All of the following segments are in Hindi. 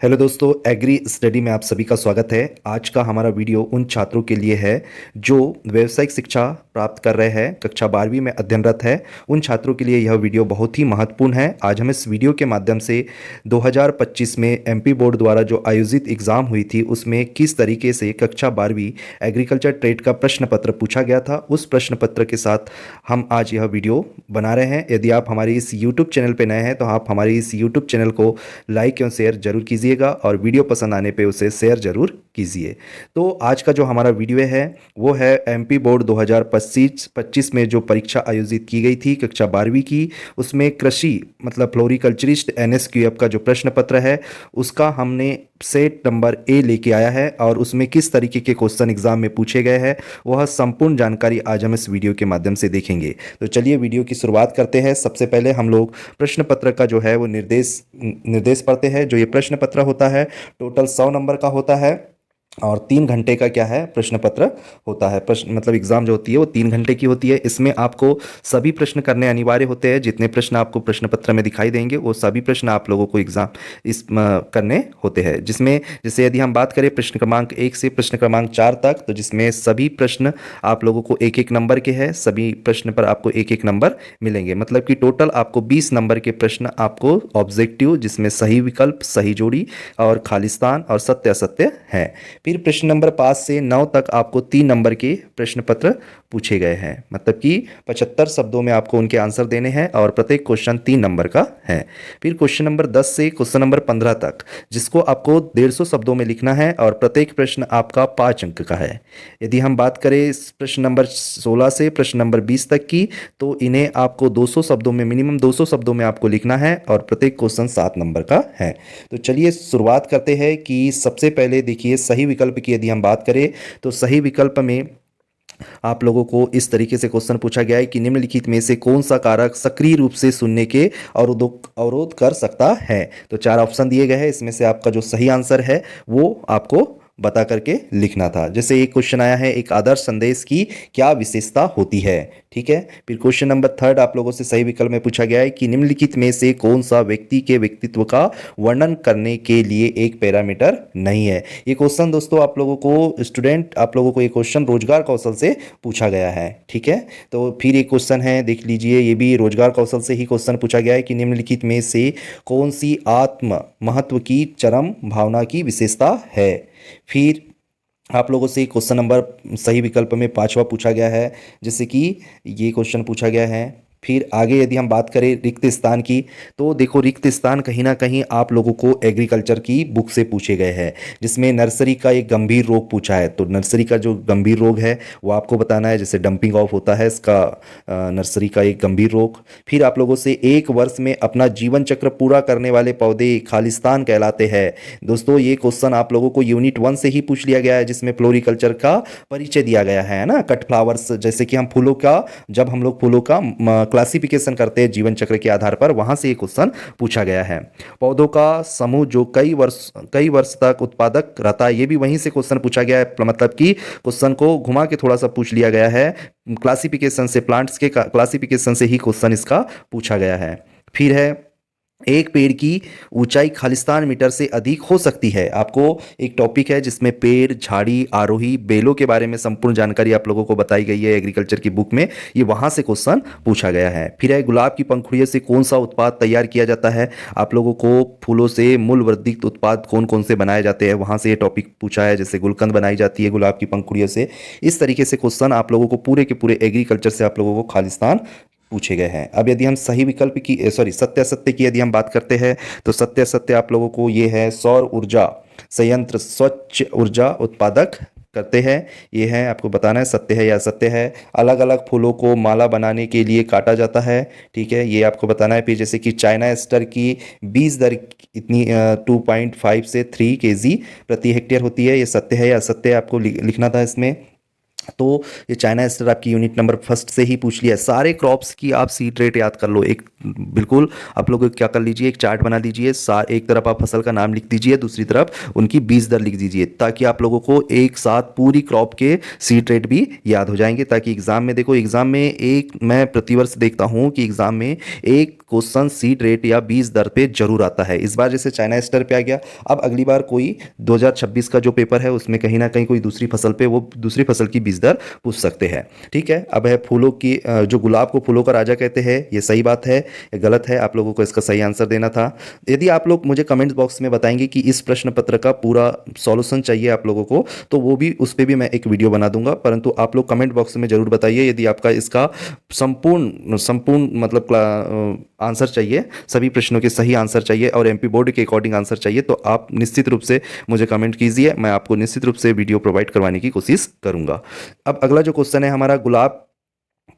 हेलो दोस्तों, एग्री स्टडी में आप सभी का स्वागत है। आज का हमारा वीडियो उन छात्रों के लिए है जो व्यावसायिक शिक्षा प्राप्त कर रहे हैं, कक्षा 12वीं में अध्ययनरत है। उन छात्रों के लिए यह वीडियो बहुत ही महत्वपूर्ण है। आज हम इस वीडियो के माध्यम से 2025 में एमपी बोर्ड द्वारा जो आयोजित एग्ज़ाम हुई थी उसमें किस तरीके से कक्षा 12वीं एग्रीकल्चर ट्रेड का प्रश्न पत्र पूछा गया था, उस प्रश्न पत्र के साथ हम आज यह वीडियो बना रहे हैं। यदि आप हमारे इस यूट्यूब चैनल पर नए हैं तो आप हमारे इस यूट्यूब चैनल को लाइक एवं शेयर जरूर कीजिएगा और वीडियो पसंद आने पे उसे शेयर जरूर कीजिए। तो आज का जो हमारा वीडियो है वो है एमपी बोर्ड 2025 में जो परीक्षा आयोजित की गई थी कक्षा 12वीं की, उसमें कृषि मतलब फ्लोरिकल्चरिस्ट एनएसक्यूएफ का जो प्रश्न पत्र है उसका हमने सेट नंबर ए लेके आया है और उसमें किस तरीके के क्वेश्चन एग्जाम में पूछे गए हैं वह संपूर्ण जानकारी आज हम इस वीडियो के माध्यम से देखेंगे। तो चलिए वीडियो की शुरुआत करते हैं। सबसे पहले हम लोग प्रश्न पत्र का जो है वो निर्देश पढ़ते हैं। जो ये प्रश्न पत्र होता है टोटल 100 नंबर का होता है और 3 घंटे का क्या है प्रश्न पत्र होता है। प्रश्न मतलब एग्जाम जो होती है वो 3 घंटे की होती है। इसमें आपको सभी प्रश्न करने अनिवार्य होते हैं। जितने प्रश्न आपको प्रश्न पत्र में दिखाई देंगे वो सभी प्रश्न आप लोगों को एग्जाम करने होते हैं। जिसमें जैसे यदि हम बात करें प्रश्न क्रमांक 1 से प्रश्न क्रमांक 4 तक, तो जिसमें सभी प्रश्न आप लोगों को एक एक नंबर के हैं। सभी प्रश्न पर आपको एक एक नंबर मिलेंगे, मतलब कि टोटल आपको 20 नंबर के प्रश्न आपको ऑब्जेक्टिव, जिसमें सही विकल्प, सही जोड़ी और खालिस्तान और सत्य असत्य है। फिर प्रश्न नंबर 5 से 9 तक आपको 3 नंबर के प्रश्न पत्र पूछे गए हैं, मतलब कि 75 शब्दों में आपको उनके आंसर देने हैं और प्रत्येक क्वेश्चन 3 नंबर का है। फिर क्वेश्चन नंबर 10 से क्वेश्चन नंबर 15 तक, जिसको आपको 150 शब्दों में लिखना है और प्रत्येक प्रश्न आपका 5 अंक का है। यदि हम बात करें प्रश्न नंबर 16 से प्रश्न नंबर 20 तक की, तो इन्हें आपको 200 शब्दों में, मिनिमम 200 शब्दों में आपको लिखना है और प्रत्येक क्वेश्चन 7 नंबर का है। तो चलिए शुरुआत करते हैं कि सबसे पहले देखिए सही विकल्प की यदि हम बात करें तो सही विकल्प में आप लोगों को इस तरीके से क्वेश्चन पूछा गया है कि निम्नलिखित में से कौन सा कारक सक्रिय रूप से सुनने के अवरोध कर सकता है। तो 4 ऑप्शन दिए गए हैं, इसमें से आपका जो सही आंसर है वो आपको बता करके लिखना था। जैसे एक क्वेश्चन आया है, एक आदर्श संदेश की क्या विशेषता होती है। ठीक है। फिर क्वेश्चन नंबर 3 आप लोगों से सही विकल्प में पूछा गया है कि निम्नलिखित में से कौन सा व्यक्ति के व्यक्तित्व का वर्णन करने के लिए एक पैरामीटर नहीं है। ये क्वेश्चन दोस्तों आप लोगों को आप लोगों को ये क्वेश्चन रोजगार कौशल से पूछा गया है। ठीक है। तो फिर एक क्वेश्चन है, देख लीजिए, ये भी रोजगार कौशल से ही क्वेश्चन पूछा गया है कि निम्नलिखित में से कौन सी आत्म महत्व की चरम भावना की विशेषता है। फिर आप लोगों से क्वेश्चन नंबर सही विकल्प में 5वां पूछा गया है, जैसे कि ये क्वेश्चन पूछा गया है। फिर आगे यदि हम बात करें रिक्त स्थान की, तो देखो रिक्त स्थान कहीं ना कहीं आप लोगों को एग्रीकल्चर की बुक से पूछे गए हैं, जिसमें नर्सरी का एक गंभीर रोग पूछा है। तो नर्सरी का जो गंभीर रोग है वो आपको बताना है, जैसे डंपिंग ऑफ होता है इसका, नर्सरी का एक गंभीर रोग। फिर आप लोगों से 1 वर्ष में अपना जीवन चक्र पूरा करने वाले पौधे खालिस्तान कहलाते हैं। दोस्तों ये क्वेश्चन आप लोगों को यूनिट 1 से ही पूछ लिया गया है, जिसमें फ्लोरिकल्चर का परिचय दिया गया है ना, कट फ्लावर्स, जैसे कि हम फूलों का, जब हम लोग फूलों का क्लासिफिकेशन करते हैं जीवन चक्र के आधार पर, वहां से ये क्वेश्चन पूछा गया है। पौधों का समूह जो कई वर्ष तक उत्पादक रहता है, ये भी वहीं से क्वेश्चन पूछा गया है, मतलब कि क्वेश्चन को घुमा के थोड़ा सा पूछ लिया गया है। क्लासिफिकेशन से, प्लांट्स के क्लासिफिकेशन से ही क्वेश्चन इसका पूछा गया है। फिर है, एक पेड़ की ऊंचाई खालिस्तान मीटर से अधिक हो सकती है। आपको एक टॉपिक है जिसमें पेड़, झाड़ी, आरोही, बेलों के बारे में संपूर्ण जानकारी आप लोगों को बताई गई है एग्रीकल्चर की बुक में, ये वहां से क्वेश्चन पूछा गया है। फिर है, गुलाब की पंखुड़ियों से कौन सा उत्पाद तैयार किया जाता है। आप लोगों को फूलों से मूल वर्धित उत्पाद कौन कौन से बनाए जाते हैं, वहां से ये टॉपिक पूछा है, जैसे गुलकंद बनाई जाती है गुलाब की पंखुड़ियों से। इस तरीके से क्वेश्चन आप लोगों को पूरे के पूरे एग्रीकल्चर से आप लोगों को खालिस्तान पूछे गए हैं। अब यदि हम सही विकल्प की, सॉरी, सत्य असत्य की यदि हम बात करते हैं, तो सत्य असत्य आप लोगों को ये है, सौर ऊर्जा संयंत्र स्वच्छ ऊर्जा उत्पादक करते हैं, ये है आपको बताना है सत्य है या असत्य है। अलग अलग फूलों को माला बनाने के लिए काटा जाता है, ठीक है, ये आपको बताना है। फिर जैसे कि चाइना स्टर की बीज दर इतनी 2.5 से 3 kg प्रति हेक्टेयर होती है, ये सत्य है या असत्य है आपको लिखना था इसमें। तो ये चाइना एस्टर आपकी यूनिट नंबर फर्स्ट से ही पूछ लिया है। सारे क्रॉप्स की आप सीड रेट याद कर लो। एक बिल्कुल आप लोग क्या कर लीजिए, एक चार्ट बना लीजिए। एक तरफ आप फसल का नाम लिख दीजिए, दूसरी तरफ उनकी बीज दर लिख दीजिए, ताकि आप लोगों को एक साथ पूरी क्रॉप के सीड रेट भी याद हो जाएंगे। ताकि एग्जाम में देखो, एग्जाम में एक मैं प्रतिवर्ष देखता हूँ कि एग्जाम में एक क्वेश्चन सीड रेट या बीज दर पे जरूर आता है। इस बार जैसे चाइना एस्टर पे आ गया, अब अगली बार कोई 2026 का जो पेपर है उसमें कहीं ना कहीं कोई दूसरी फसल पे वो दूसरी फसल की बीज दर पूछ सकते हैं। ठीक है, अब है फूलों की जो गुलाब को फूलों का राजा कहते हैं, ये सही बात है या गलत है, आप लोगों को इसका सही आंसर देना था। यदि आप लोग मुझे कमेंट बॉक्स में बताएंगे कि इस प्रश्न पत्र का पूरा सॉल्यूशन चाहिए आप लोगों को, तो वो भी उस पर भी मैं एक वीडियो बना दूंगा। परंतु आप लोग कमेंट बॉक्स में जरूर बताइए यदि आपका इसका संपूर्ण संपूर्ण मतलब आंसर चाहिए, सभी प्रश्नों के सही आंसर चाहिए और एमपी बोर्ड के अकॉर्डिंग आंसर चाहिए, तो आप निश्चित रूप से मुझे कमेंट कीजिए। मैं आपको निश्चित रूप से वीडियो प्रोवाइड करवाने की कोशिश करूंगा। अब अगला जो क्वेश्चन है हमारा, गुलाब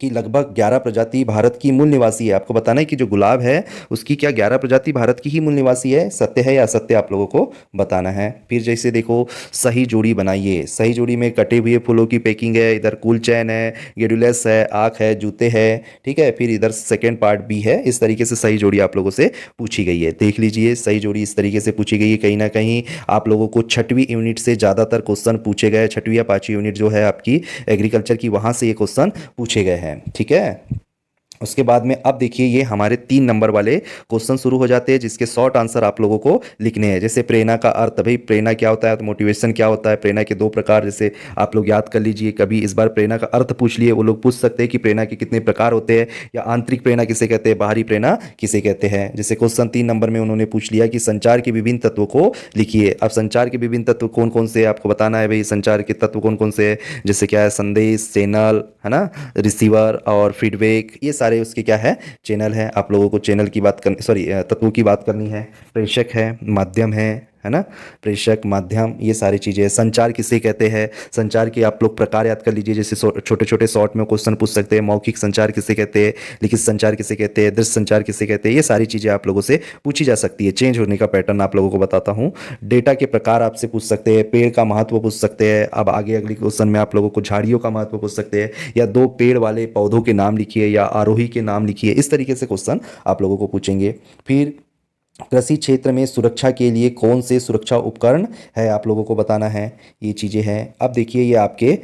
की लगभग 11 प्रजाति भारत की मूल निवासी है। आपको बताना है कि जो गुलाब है उसकी क्या 11 प्रजाति भारत की ही मूल निवासी है। सत्य है या असत्य आप लोगों को बताना है। फिर जैसे देखो, सही जोड़ी बनाइए। सही जोड़ी में कटे हुए फूलों की पैकिंग है, इधर कूल चैन है, गेडुलस है, आँख है, जूते हैं। ठीक है, फिर इधर सेकेंड पार्ट भी है। इस तरीके से सही जोड़ी आप लोगों से पूछी गई है। देख लीजिए, सही जोड़ी इस तरीके से पूछी गई है। कहीं ना कहीं आप लोगों को छठवीं यूनिट से ज़्यादातर क्वेश्चन पूछे गए। छठवीं या पाँचवीं यूनिट जो है आपकी एग्रीकल्चर की, वहाँ से ये क्वेश्चन पूछे गए हैं। ठीक है, उसके बाद में अब देखिए, ये हमारे 3 नंबर वाले क्वेश्चन शुरू हो जाते हैं, जिसके शॉर्ट आंसर आप लोगों को लिखने हैं। जैसे प्रेरणा का अर्थ, भाई प्रेरणा क्या होता है, तो मोटिवेशन क्या होता है। प्रेरणा के 2 प्रकार, जैसे आप लोग याद कर लीजिए। कभी इस बार प्रेरणा का अर्थ पूछ लिए, वो लोग पूछ सकते हैं कि प्रेरणा के कितने प्रकार होते हैं, या आंतरिक प्रेरणा किसे कहते हैं, बाहरी प्रेरणा किसे कहते हैं। जैसे क्वेश्चन 3 नंबर में उन्होंने पूछ लिया कि संचार के विभिन्न तत्वों को लिखिए। अब संचार के विभिन्न तत्व कौन कौन से आपको बताना है। भाई संचार के तत्व कौन कौन से हैं, जैसे क्या है, संदेश, चैनल है ना, रिसीवर और फीडबैक, ये सारे उसके क्या है, चैनल है। आप लोगों को चैनल की बात करनी, सॉरी तत्वों की बात करनी है। प्रेषक है, माध्यम है ना, प्रेषक, माध्यम, ये सारी चीज़ें। संचार किसे कहते हैं, संचार के आप लोग प्रकार याद कर लीजिए। जैसे छोटे छोटे शॉर्ट में क्वेश्चन पूछ सकते हैं। मौखिक संचार किसे कहते हैं, लिखित संचार किसे कहते हैं, दृश्य संचार किसे कहते हैं, ये सारी चीज़ें आप लोगों से पूछी जा सकती है। चेंज होने का पैटर्न आप लोगों को बताता हूँ। डेटा के प्रकार आपसे पूछ सकते हैं। पेड़ का महत्व पूछ सकते हैं। अब आगे अगले क्वेश्चन में आप लोगों को झाड़ियों का महत्व पूछ सकते हैं, या 2 पेड़ वाले पौधों के नाम लिखिए, या आरोही के नाम लिखिए। इस तरीके से क्वेश्चन आप लोगों को पूछेंगे। फिर कृषि क्षेत्र में सुरक्षा के लिए कौन से सुरक्षा उपकरण है, आप लोगों को बताना है। ये चीज़ें हैं। अब देखिए, ये आपके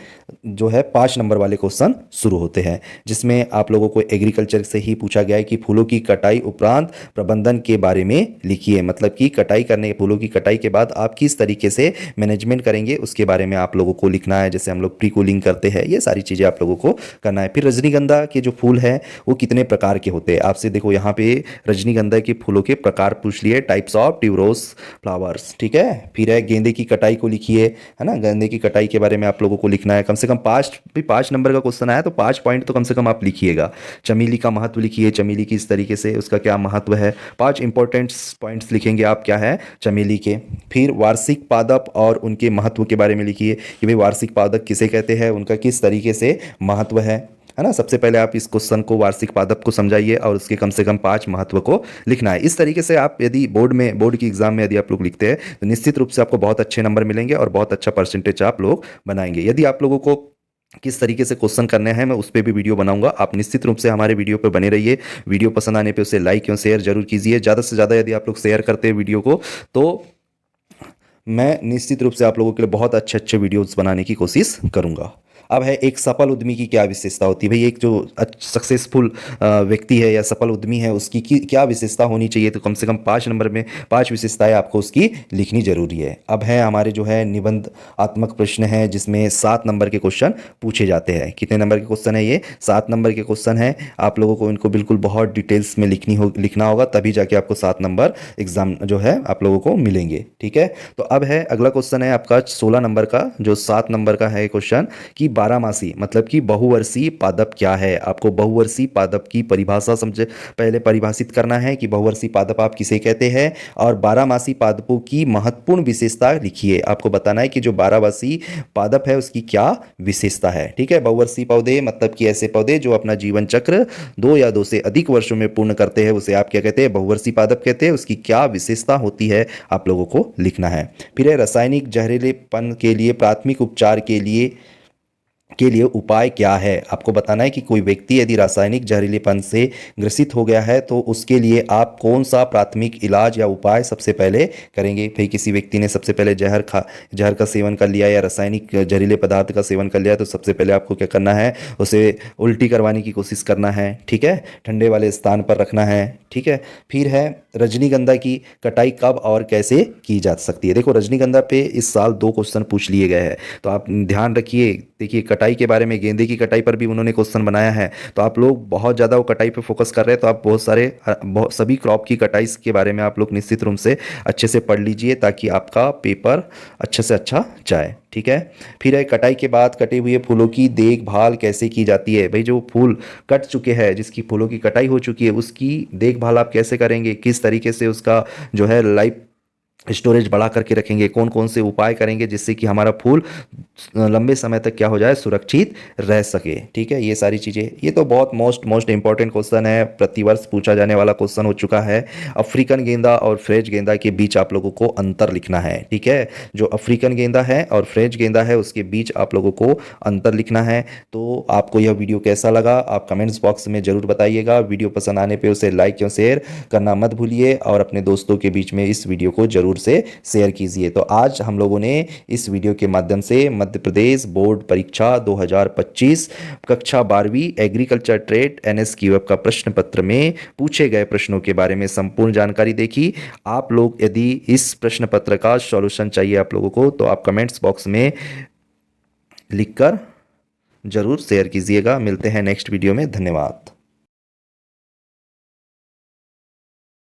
जो है 5 नंबर वाले क्वेश्चन शुरू होते हैं, जिसमें आप लोगों को एग्रीकल्चर से ही पूछा गया है कि फूलों की कटाई उपरांत प्रबंधन के बारे में लिखिए। मतलब कि कटाई करने, फूलों की कटाई के बाद आप किस तरीके से मैनेजमेंट करेंगे, उसके बारे में आप लोगों को लिखना है। जैसे हम लोग प्री कूलिंग करते हैं, ये सारी चीज़ें आप लोगों को करना है। फिर रजनीगंधा के जो फूल है वो कितने प्रकार के होते हैं। आपसे देखो यहाँ पे रजनीगंधा के फूलों के प्रकार पूछ लिए, टाइप्स ऑफ ट्यूबरोज फ्लावर्स। ठीक है, फिर है गेंदे की कटाई को लिखिए, है ना, गेंदे की कटाई के बारे में आप लोगों को लिखना है। कम से कम 5 नंबर का क्वेश्चन आया तो 5 पॉइंट तो कम से कम आप लिखिएगा। चमेली का महत्व लिखिए, चमेली की इस तरीके से उसका क्या महत्व है। 5 इंपॉर्टेंट पॉइंट्स लिखेंगे आप, क्या है, चमेली के। फिर वार्षिक पादप और उनके महत्व के बारे में लिखिए कि भाई वार्षिक पादप किसे कहते हैं, उनका किस तरीके से महत्व है ना। सबसे पहले आप इस क्वेश्चन को, वार्षिक पादप को समझाइए और उसके कम से कम 5 महत्व को लिखना है। इस तरीके से आप यदि बोर्ड की एग्जाम में यदि आप लोग लिखते हैं तो निश्चित रूप से आपको बहुत अच्छे नंबर मिलेंगे और बहुत अच्छा परसेंटेज आप लोग बनाएंगे। यदि आप लोगों को किस तरीके से क्वेश्चन करने हैं मैं उस पर भी वीडियो बनाऊंगा। आप निश्चित रूप से हमारे वीडियो पर बने रहिए। वीडियो पसंद आने पे उसे लाइक और शेयर जरूर कीजिए। ज़्यादा से ज़्यादा यदि आप लोग शेयर करते हैं वीडियो को, तो मैं निश्चित रूप से आप लोगों के लिए बहुत अच्छे अच्छे वीडियोस बनाने की कोशिश करूंगा। अब है, एक सफल उद्यमी की क्या विशेषता होती है। भाई एक जो सक्सेसफुल व्यक्ति है या सफल उद्यमी है उसकी क्या विशेषता होनी चाहिए, तो कम से कम 5 नंबर में 5 विशेषताएं आपको उसकी लिखनी जरूरी है। अब है हमारे जो है निबंध आत्मक प्रश्न है, जिसमें 7 नंबर के क्वेश्चन पूछे जाते हैं। कितने नंबर के क्वेश्चन है ये, 7 नंबर के क्वेश्चन है। आप लोगों को इनको बिल्कुल बहुत डिटेल्स में लिखना होगा, तभी जाके आपको 7 नंबर एग्जाम जो है आप लोगों को मिलेंगे। ठीक है, तो अब है अगला क्वेश्चन है आपका 16 नंबर का, जो 7 नंबर का है क्वेश्चन कि बारहमासी मतलब कि बहुवर्षीय पादप क्या है। आपको बहुवर्षीय पादप की परिभाषा समझे, पहले परिभाषित करना है कि बहुवर्षीय पादप आप किसे कहते हैं, और बारहमासी पादपों की महत्वपूर्ण विशेषता लिखिए। आपको बताना है कि जो बारहमासी पादप है उसकी क्या विशेषता है। ठीक है, बहुवर्षीय पौधे मतलब कि ऐसे पौधे जो अपना जीवन चक्र 2 या 2 से अधिक वर्षों में पूर्ण करते हैं, उसे आप क्या कहते हैं, बहुवर्षीय पादप कहते हैं। उसकी क्या विशेषता होती है आप लोगों को लिखना है। फिर है रासायनिक जहरीलेपन के लिए प्राथमिक उपचार के लिए के लिए उपाय क्या है। आपको बताना है कि कोई व्यक्ति यदि रासायनिक जहरीलेपन से ग्रसित हो गया है तो उसके लिए आप कौन सा प्राथमिक इलाज या उपाय सबसे पहले करेंगे। भाई किसी व्यक्ति ने सबसे पहले जहर का सेवन कर लिया या रासायनिक जहरीले पदार्थ का सेवन कर लिया तो सबसे पहले आपको क्या करना है, उसे उल्टी करवाने की कोशिश करना है, ठीक है, ठंडे वाले स्थान पर रखना है, ठीक है। फिर है रजनीगंधा की कटाई कब और कैसे की जा सकती है। देखो रजनीगंधा पे इस साल 2 क्वेश्चन पूछ लिए गए हैं, तो आप ध्यान रखिए। देखिए कटाई के बारे में, गेंदे की कटाई पर भी उन्होंने क्वेश्चन बनाया है, तो आप लोग बहुत ज़्यादा वो कटाई पे फोकस कर रहे हैं, तो आप सभी क्रॉप की कटाई के बारे में आप लोग निश्चित रूप से अच्छे से पढ़ लीजिए ताकि आपका पेपर अच्छे से अच्छा जाए, ठीक है। फिर है कटाई के बाद कटे हुए फूलों की देखभाल कैसे की जाती है। भाई जो फूल कट चुके हैं, जिसकी फूलों की कटाई हो चुकी है, उसकी देखभाल आप कैसे करेंगे, किस तरीके से उसका जो है लाइफ स्टोरेज बढ़ा करके रखेंगे, कौन कौन से उपाय करेंगे जिससे कि हमारा फूल लंबे समय तक क्या हो जाए, सुरक्षित रह सके, ठीक है। ये सारी चीज़ें, ये तो बहुत मोस्ट इंपॉर्टेंट क्वेश्चन है, प्रतिवर्ष पूछा जाने वाला क्वेश्चन हो चुका है। अफ्रीकन गेंदा और फ्रेंच गेंदा के बीच आप लोगों को अंतर लिखना है, ठीक है। जो अफ्रीकन गेंदा है और फ्रेंच गेंदा है उसके बीच आप लोगों को अंतर लिखना है। तो आपको यह वीडियो कैसा लगा आप कमेंट्स बॉक्स में ज़रूर बताइएगा। वीडियो पसंद आने पर उसे लाइक या शेयर करना मत भूलिए और अपने दोस्तों के बीच में इस वीडियो को जरूर से शेयर कीजिए। तो आज हम लोगों ने इस वीडियो के माध्यम से मध्य प्रदेश बोर्ड परीक्षा 2025 कक्षा 12वीं एग्रीकल्चर ट्रेड NSQF का प्रश्न पत्र में पूछे गए प्रश्नों के बारे में संपूर्ण जानकारी देखी। आप लोग यदि इस प्रश्न पत्र का सॉल्यूशन चाहिए आप लोगों को तो आप कमेंट्स बॉक्स में लिखकर जरूर शेयर कीजिएगा। मिलते हैं नेक्स्ट वीडियो में, धन्यवाद।